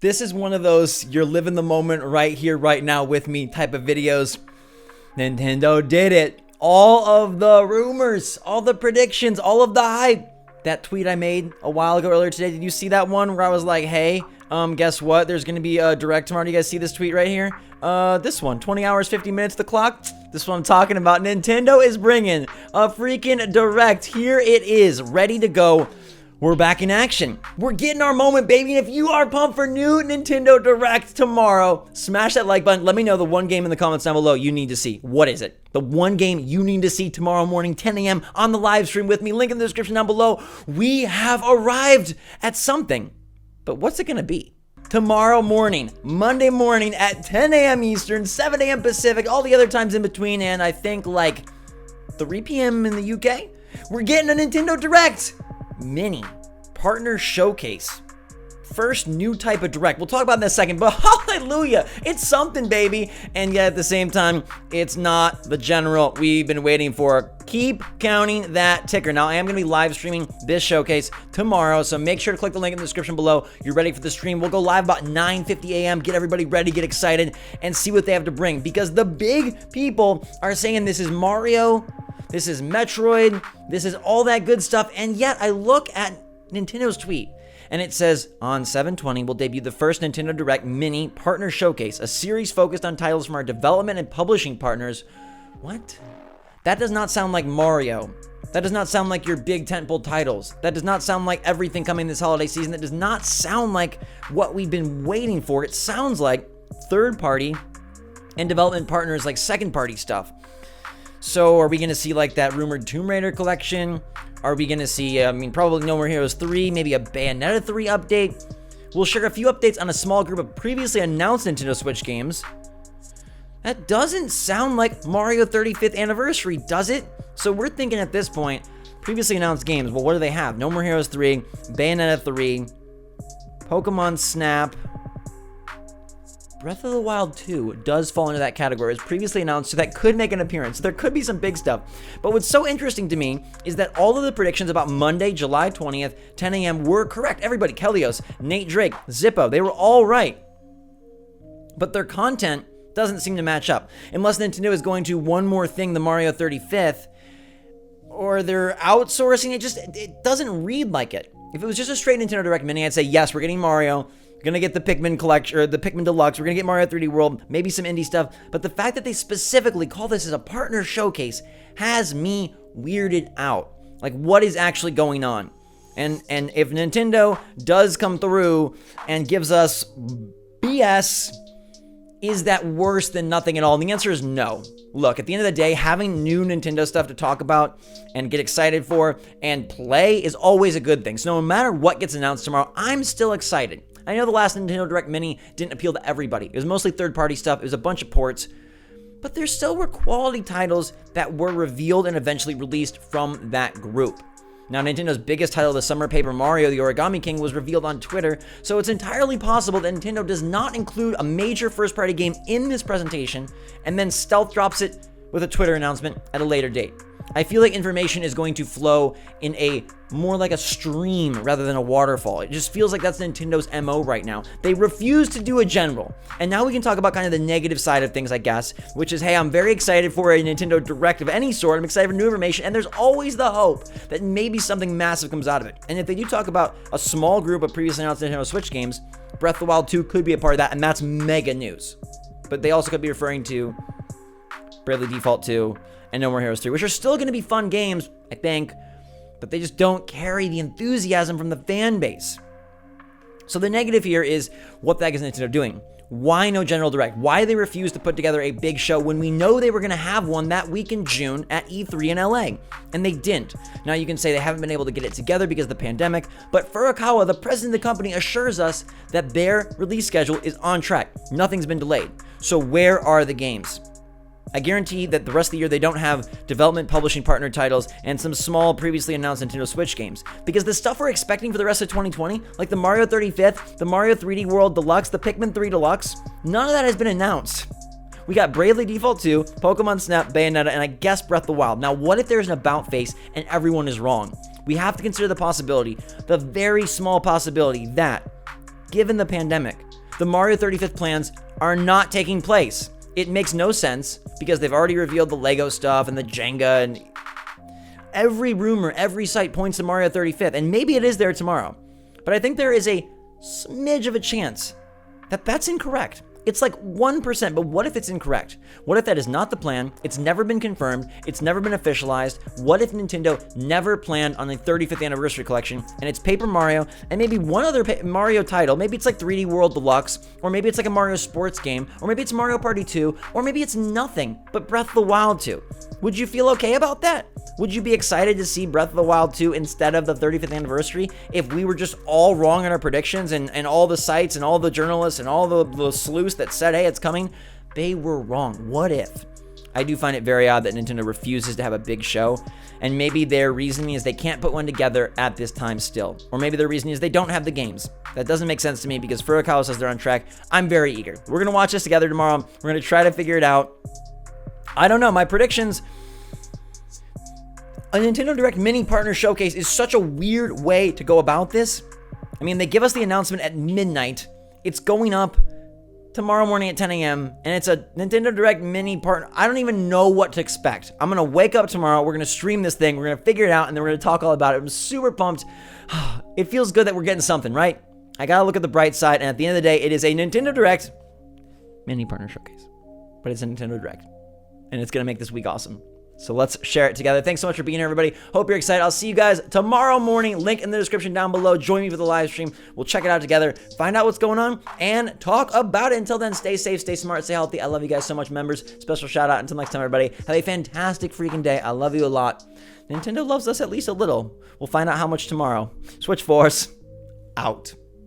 This is one of those you're living the moment right here, right now with me type of videos. Nintendo did it. All of the rumors, all the predictions, all of the hype. That tweet I made a while ago earlier today, did you see that one where I was like, hey, guess what? There's going to be a direct tomorrow. Do you guys see this tweet right here? This one, 20 hours, 50 minutes, the clock. This is what I'm talking about. Nintendo is bringing a freaking direct. Here it is, ready to go. We're back in action. We're getting our moment, baby. And if you are pumped for new Nintendo Direct tomorrow, smash that like button. Let me know the one game in the comments down below you need to see. What is it? The one game you need to see tomorrow morning, 10 a.m. on the live stream with me. Link in the description down below. We have arrived at something. But what's it going to be? Tomorrow morning, Monday morning at 10 a.m. Eastern, 7 a.m. Pacific, all the other times in between, and I think like 3 p.m. in the UK, we're getting a Nintendo Direct Mini Partner Showcase. First new type of Direct. We'll talk about it in a second, but hallelujah, it's something, baby. And yet at the same time, it's not the general we've been waiting for. Keep counting that ticker. Now, I am going to be live streaming this showcase tomorrow, so make sure to click the link in the description below. You're ready for the stream. We'll go live about 9:50 a.m. Get everybody ready, get excited, and see what they have to bring. Because the big people are saying this is Mario, this is Metroid, this is all that good stuff, and yet I look at Nintendo's tweet, and it says, on 7/20, we'll debut the first Nintendo Direct Mini Partner Showcase, a series focused on titles from our development and publishing partners. What? That does not sound like Mario. That does not sound like your big tentpole titles. That does not sound like everything coming this holiday season. That does not sound like what we've been waiting for. It sounds like third-party and development partners, like second-party stuff. So are we going to see like that rumored Tomb Raider collection? Are we going to see, probably No More Heroes 3, maybe a Bayonetta 3 update? We'll share a few updates on a small group of previously announced Nintendo Switch games. That doesn't sound like Mario 35th Anniversary, does it? So we're thinking at this point, previously announced games, well, what do they have? No More Heroes 3, Bayonetta 3, Pokemon Snap, Breath of the Wild 2 does fall into that category. It's previously announced, so that could make an appearance. There could be some big stuff. But what's so interesting to me is that all of the predictions about Monday, July 20th, 10 a.m. were correct. Everybody, Kelios, Nate Drake, Zippo, they were all right. But their content doesn't seem to match up. Unless Nintendo is going to one more thing, the Mario 35th, or they're outsourcing it, it doesn't read like it. If it was just a straight Nintendo Direct Mini, I'd say, yes, we're getting Mario. We're gonna get the Pikmin collection, or the Pikmin Deluxe. We're gonna get Mario 3D World, maybe some indie stuff. But the fact that they specifically call this as a partner showcase has me weirded out. Like, what is actually going on? And if Nintendo does come through and gives us BS, is that worse than nothing at all? And the answer is no. Look, at the end of the day, having new Nintendo stuff to talk about and get excited for and play is always a good thing. So no matter what gets announced tomorrow, I'm still excited. I know the last Nintendo Direct Mini didn't appeal to everybody. It was mostly third-party stuff. It was a bunch of ports. But there still were quality titles that were revealed and eventually released from that group. Now, Nintendo's biggest title of the summer, Paper Mario: The Origami King, was revealed on Twitter, so it's entirely possible that Nintendo does not include a major first-party game in this presentation and then stealth drops it with a Twitter announcement at a later date. I feel like information is going to flow in a more like a stream rather than a waterfall. It just feels like that's Nintendo's MO right now. They refuse to do a general. And now we can talk about kind of the negative side of things, I guess, which is, hey, I'm very excited for a Nintendo Direct of any sort. I'm excited for new information, and there's always the hope that maybe something massive comes out of it. And if they do talk about a small group of previously announced Nintendo Switch games, Breath of the Wild 2 could be a part of that, and that's mega news. But they also could be referring to Bravely Default 2 and No More Heroes 3, which are still going to be fun games, I think, but they just don't carry the enthusiasm from the fan base. So the negative here is, what the heck is Nintendo doing? Why no General Direct? Why they refuse to put together a big show when we know they were going to have one that week in June at E3 in LA? And they didn't. Now you can say they haven't been able to get it together because of the pandemic, but Furukawa, the president of the company, assures us that their release schedule is on track. Nothing's been delayed. So where are the games? I guarantee that the rest of the year they don't have development publishing partner titles and some small previously announced Nintendo Switch games. Because the stuff we're expecting for the rest of 2020, like the Mario 35th, the Mario 3D World Deluxe, the Pikmin 3 Deluxe, none of that has been announced. We got Bravely Default 2, Pokemon Snap, Bayonetta, and I guess Breath of the Wild. Now, what if there's an about face and everyone is wrong? We have to consider the possibility, the very small possibility, that given the pandemic. The Mario 35th plans are not taking place. It makes no sense because they've already revealed the Lego stuff and the Jenga, and every rumor, every site points to Mario 35th, and maybe it is there tomorrow. But I think there is a smidge of a chance that that's incorrect. It's like 1%, but what if it's incorrect? What if that is not the plan? It's never been confirmed. It's never been officialized. What if Nintendo never planned on the 35th anniversary collection and it's Paper Mario and maybe one other Mario title? Maybe it's like 3D World Deluxe, or maybe it's like a Mario sports game, or maybe it's Mario Party 2, or maybe it's nothing but Breath of the Wild 2. Would you feel okay about that? Would you be excited to see Breath of the Wild 2 instead of the 35th anniversary if we were just all wrong in our predictions and all the sites and all the journalists and all the sleuths that said, hey, it's coming, they were wrong? What if? I do find it very odd that Nintendo refuses to have a big show, and maybe their reasoning is they can't put one together at this time still. Or maybe their reasoning is they don't have the games. That doesn't make sense to me because Furukawa says they're on track. I'm very eager. We're going to watch this together tomorrow. We're going to try to figure it out. I don't know. My predictions... A Nintendo Direct Mini Partner Showcase is such a weird way to go about this. I mean, they give us the announcement at midnight. It's going up tomorrow morning at 10 a.m. and it's a Nintendo Direct Mini Partner. I don't even know what to expect. I'm going to wake up tomorrow. We're going to stream this thing. We're going to figure it out, and then we're going to talk all about it. I'm super pumped. It feels good that we're getting something, right? I got to look at the bright side, and at the end of the day, it is a Nintendo Direct Mini Partner Showcase. But it's a Nintendo Direct, and it's going to make this week awesome. So let's share it together. Thanks so much for being here, everybody. Hope you're excited. I'll see you guys tomorrow morning. Link in the description down below. Join me for the live stream. We'll check it out together, find out what's going on, and talk about it. Until then, stay safe, stay smart, stay healthy. I love you guys so much, members. Special shout out. Until next time, everybody. Have a fantastic freaking day. I love you a lot. Nintendo loves us at least a little. We'll find out how much tomorrow. SwitchForce out.